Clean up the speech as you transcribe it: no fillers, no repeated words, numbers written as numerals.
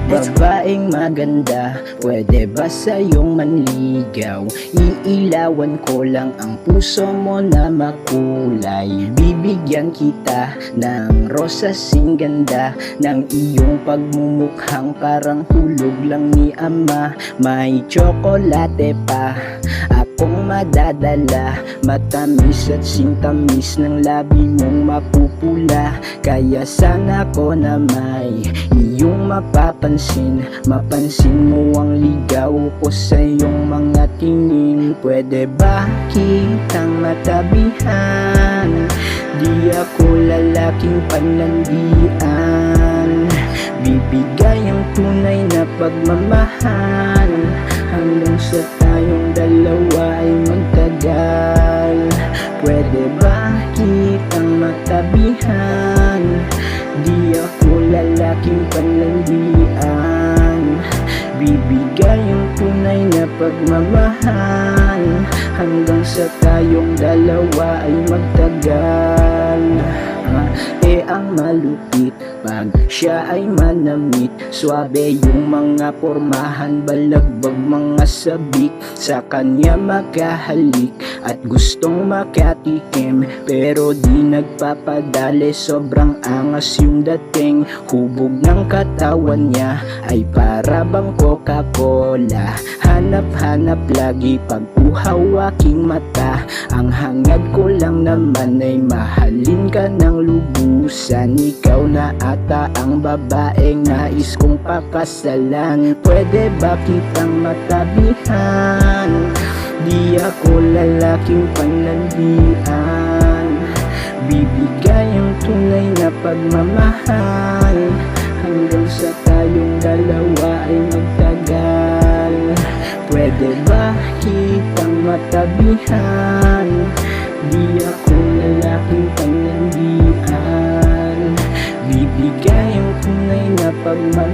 Babaeng maganda, pwede ba sa'yong manligaw? Iilawan ko lang ang puso mo na makulay. Bibigyan kita ng rosasing ganda, ng iyong pagmumukhang parang hulog lang ni ama. May tsokolate pa akong madadala, matamis at sintamis ng labi mong mapupula. Kaya sana ko na may iyong mapapansin, mapansin mo ang ligaw ko sa iyong mga tingin. Pwede ba kitang matabihan? Di ako lalaking panlandian. Bibigay ang tunay na pagmamahal hanggang sa tayong dalawa ay magtagal. Pwede ba kitang matabihan? Di ako lalaking panlandian. Bibigay ang tunay na pagmamahal hanggang sa tayong dalawa ay magtagal. Ang malupit pag siya ay manamit, swabe yung mga pormahan, balagbag mga sabik. Sa kanya makahalik at gustong makatikim, pero di nagpapadali, sobrang angas yung dating. Hubog ng katawan niya ay para bang Coca-Cola. Hanap-hanap lagi pag uhaw aking mata. Ang hangad ko lang naman ay mahalin ka ng lubusan. Ikaw na ata ang babaeng nais kong pakasalan. Pwede ba kitang matabihan? Di ako lalaking panlandian. Bibigay ang tunay na pagmamahal hanggang sa tayong dalawa ay magtagal. Pwede ba kitang matabihan? Di ako lalaking panlandian. Bibigay ang tunay na pagmamahal